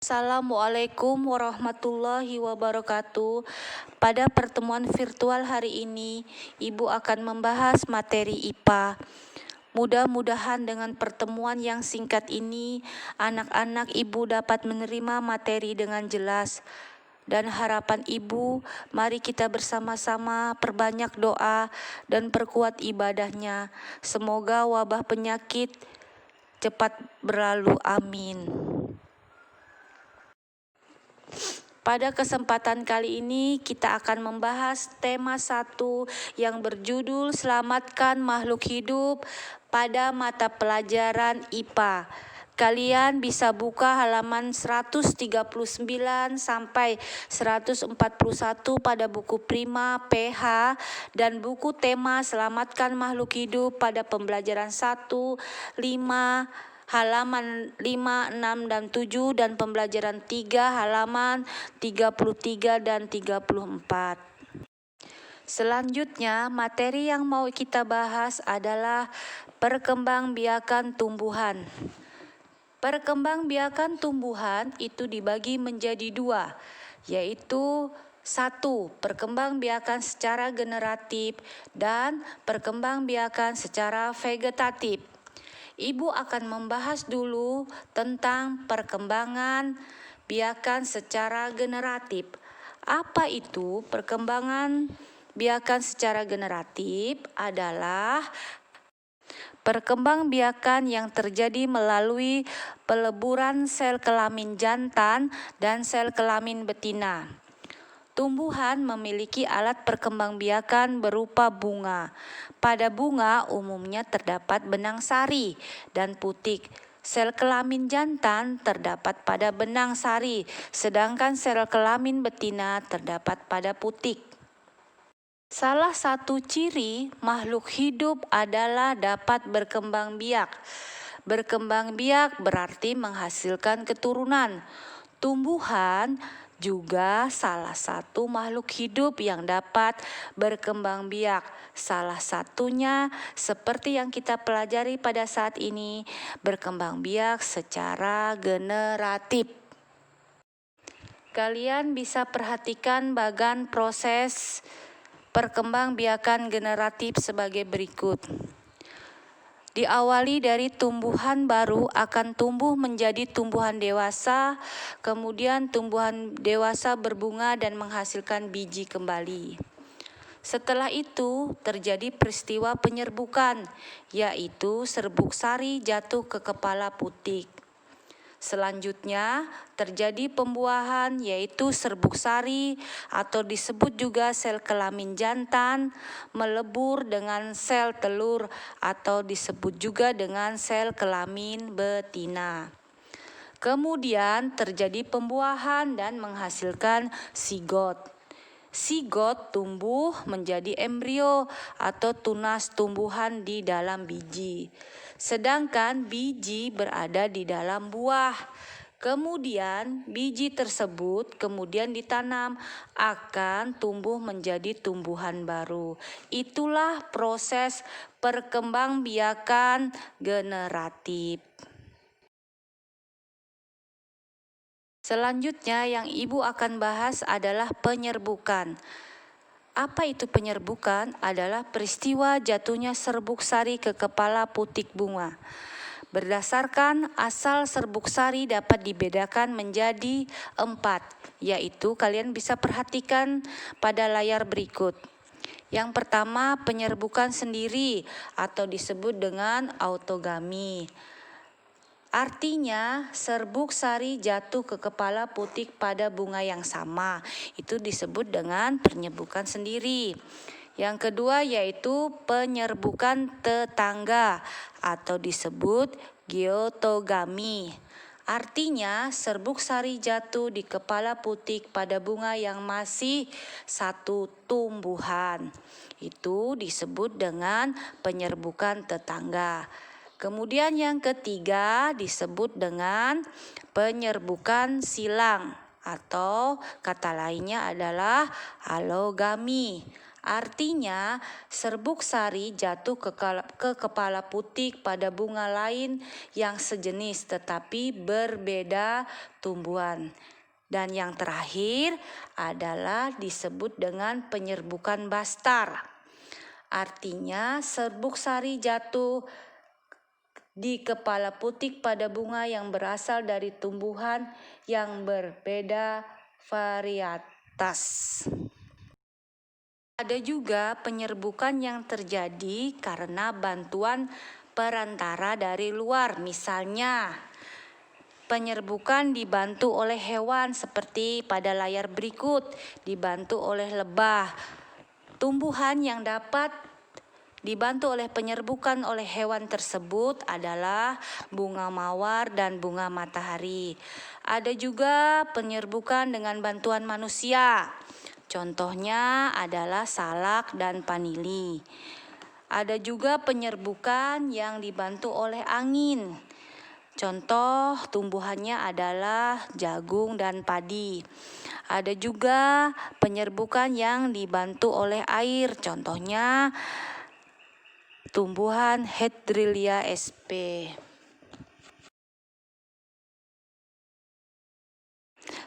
Assalamualaikum warahmatullahi wabarakatuh. Pada pertemuan virtual hari ini, Ibu akan membahas materi IPA. Mudah-mudahan dengan pertemuan yang singkat ini, anak-anak Ibu dapat menerima materi dengan jelas. Dan harapan Ibu, mari kita bersama-sama perbanyak doa dan perkuat ibadahnya. Semoga wabah penyakit cepat berlalu. Amin. Pada kesempatan kali ini kita akan membahas tema 1 yang berjudul Selamatkan Makhluk Hidup pada mata pelajaran IPA. Kalian bisa buka halaman 139 sampai 141 pada buku Prima PH dan buku tema Selamatkan Makhluk Hidup pada pembelajaran 1, 5, halaman 5, 6, dan 7 dan pembelajaran 3 halaman 33 dan 34. Selanjutnya, materi yang mau kita bahas adalah perkembangbiakan tumbuhan. Perkembangbiakan tumbuhan itu dibagi menjadi 2, yaitu 1. Perkembangbiakan secara generatif dan perkembangbiakan secara vegetatif. Ibu akan membahas dulu tentang perkembangan biakan secara generatif. Apa itu perkembangan biakan secara generatif? Adalah perkembangbiakan yang terjadi melalui peleburan sel kelamin jantan dan sel kelamin betina. Tumbuhan memiliki alat perkembangbiakan berupa bunga. Pada bunga umumnya terdapat benang sari dan putik. Sel kelamin jantan terdapat pada benang sari, sedangkan sel kelamin betina terdapat pada putik. Salah satu ciri makhluk hidup adalah dapat berkembang biak. Berkembang biak berarti menghasilkan keturunan. Tumbuhan juga salah satu makhluk hidup yang dapat berkembang biak. Salah satunya seperti yang kita pelajari pada saat ini, berkembang biak secara generatif. Kalian bisa perhatikan bagan proses perkembangbiakan generatif sebagai berikut. Diawali dari tumbuhan baru akan tumbuh menjadi tumbuhan dewasa, kemudian tumbuhan dewasa berbunga dan menghasilkan biji kembali. Setelah itu terjadi peristiwa penyerbukan, yaitu serbuk sari jatuh ke kepala putik. Selanjutnya terjadi pembuahan, yaitu serbuk sari atau disebut juga sel kelamin jantan melebur dengan sel telur atau disebut juga dengan sel kelamin betina. Kemudian terjadi pembuahan dan menghasilkan sigot. Sigot tumbuh menjadi embrio atau tunas tumbuhan di dalam biji. Sedangkan biji berada di dalam buah. Kemudian biji tersebut kemudian ditanam akan tumbuh menjadi tumbuhan baru. Itulah proses perkembangbiakan generatif. Selanjutnya yang Ibu akan bahas adalah penyerbukan. Apa itu penyerbukan? Adalah peristiwa jatuhnya serbuk sari ke kepala putik bunga. Berdasarkan asal serbuk sari dapat dibedakan menjadi 4, yaitu kalian bisa perhatikan pada layar berikut. Yang pertama, penyerbukan sendiri atau disebut dengan autogami. Artinya serbuk sari jatuh ke kepala putik pada bunga yang sama. Itu disebut dengan penyerbukan sendiri. Yang kedua yaitu penyerbukan tetangga atau disebut geotogami. Artinya serbuk sari jatuh di kepala putik pada bunga yang masih satu tumbuhan. Itu disebut dengan penyerbukan tetangga. Kemudian yang ketiga disebut dengan penyerbukan silang atau kata lainnya adalah alogami. Artinya, serbuk sari jatuh ke kepala putik pada bunga lain yang sejenis tetapi berbeda tumbuhan. Dan yang terakhir adalah disebut dengan penyerbukan bastar. Artinya, serbuk sari jatuh di kepala putik pada bunga yang berasal dari tumbuhan yang berbeda varietas. Ada juga penyerbukan yang terjadi karena bantuan perantara dari luar. Misalnya, penyerbukan dibantu oleh hewan seperti pada layar berikut, dibantu oleh lebah. Tumbuhan yang dapat dibantu oleh penyerbukan oleh hewan tersebut adalah bunga mawar dan bunga matahari. Ada juga penyerbukan dengan bantuan manusia. Contohnya adalah salak dan vanili. Ada juga penyerbukan yang dibantu oleh angin. Contoh tumbuhannya adalah jagung dan padi. Ada juga penyerbukan yang dibantu oleh air. Contohnya tumbuhan Hedrelia sp.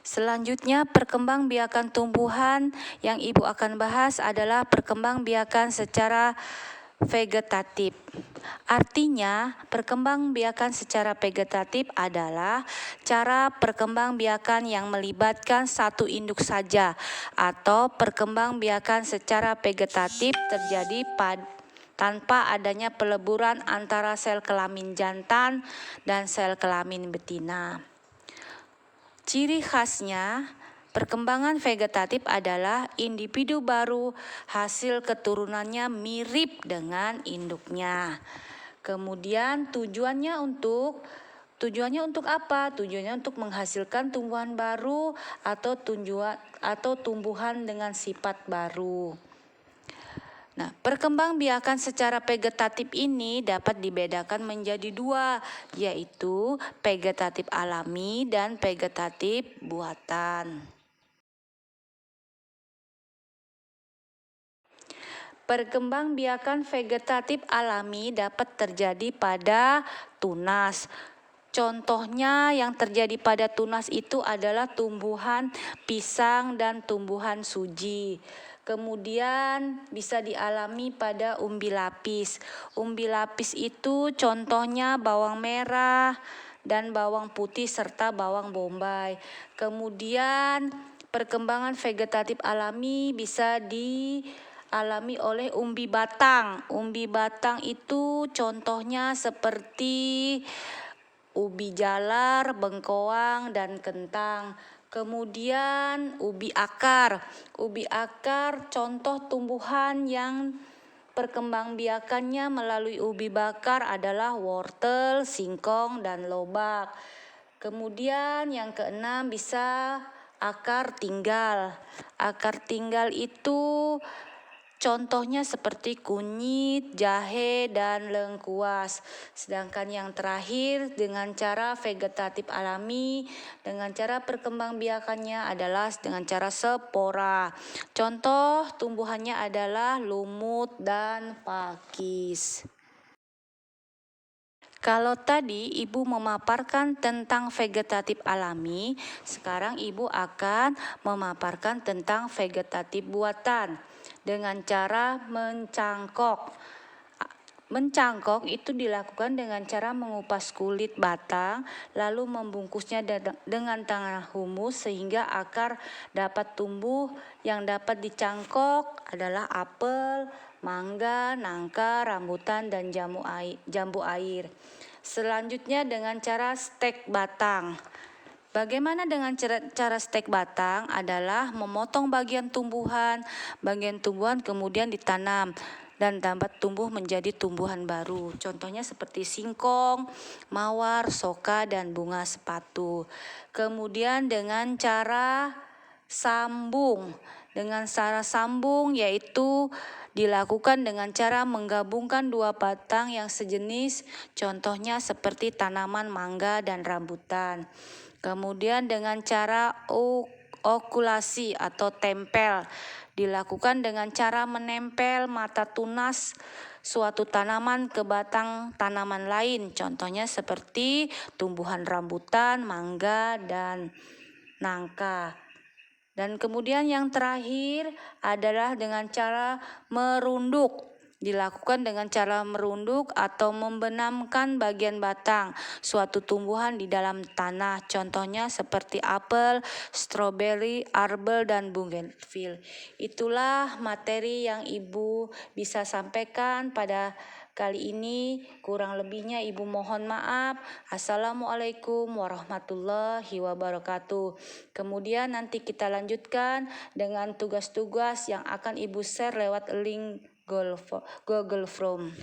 Selanjutnya, perkembangbiakan tumbuhan yang Ibu akan bahas adalah perkembangbiakan secara vegetatif. Artinya, perkembangbiakan secara vegetatif adalah cara perkembangbiakan yang melibatkan satu induk saja, atau perkembangbiakan secara vegetatif terjadi tanpa adanya peleburan antara sel kelamin jantan dan sel kelamin betina. Ciri khasnya, perkembangan vegetatif adalah individu baru hasil keturunannya mirip dengan induknya. Kemudian tujuannya untuk apa? Tujuannya untuk menghasilkan tumbuhan baru atau tumbuhan dengan sifat baru. Nah, perkembangbiakan secara vegetatif ini dapat dibedakan menjadi dua, yaitu vegetatif alami dan vegetatif buatan. Perkembangbiakan vegetatif alami dapat terjadi pada tunas. Contohnya yang terjadi pada tunas itu adalah tumbuhan pisang dan tumbuhan suji. Kemudian bisa dialami pada umbi lapis. Umbi lapis itu contohnya bawang merah dan bawang putih serta bawang bombay. Kemudian perkembangan vegetatif alami bisa dialami oleh umbi batang. Umbi batang itu contohnya seperti ubi jalar, bengkoang, dan kentang. Kemudian ubi akar. Ubi akar contoh tumbuhan yang perkembangbiakannya melalui ubi bakar adalah wortel, singkong, dan lobak. Kemudian yang keenam bisa akar tinggal. Akar tinggal itu contohnya seperti kunyit, jahe, dan lengkuas. Sedangkan yang terakhir dengan cara vegetatif alami, dengan cara perkembangbiakannya adalah dengan cara spora. Contoh tumbuhannya adalah lumut dan pakis. Kalau tadi Ibu memaparkan tentang vegetatif alami, sekarang Ibu akan memaparkan tentang vegetatif buatan dengan cara mencangkok. Mencangkok itu dilakukan dengan cara mengupas kulit batang, lalu membungkusnya dengan tanah humus sehingga akar dapat tumbuh. Yang dapat dicangkok adalah apel, mangga, nangka, rambutan, dan jambu air. Selanjutnya dengan cara stek batang. Bagaimana dengan cara stek batang? Adalah memotong bagian tumbuhan kemudian ditanam dan dapat tumbuh menjadi tumbuhan baru. Contohnya seperti singkong, mawar, soka, dan bunga sepatu. Kemudian dengan cara sambung. Dengan cara sambung yaitu dilakukan dengan cara menggabungkan dua batang yang sejenis, contohnya seperti tanaman mangga dan rambutan. Kemudian dengan cara okulasi atau tempel. dilakukan dengan cara menempel mata tunas suatu tanaman ke batang tanaman lain. Contohnya seperti tumbuhan rambutan, mangga, dan nangka. Dan kemudian yang terakhir adalah dengan cara merunduk. Dilakukan dengan cara merunduk atau membenamkan bagian batang suatu tumbuhan di dalam tanah. Contohnya seperti apel, stroberi, arbel, dan bougainville. Itulah materi yang Ibu bisa sampaikan pada kali ini. Kurang lebihnya Ibu mohon maaf. Assalamualaikum warahmatullahi wabarakatuh. Kemudian nanti kita lanjutkan dengan tugas-tugas yang akan Ibu share lewat link Google Form.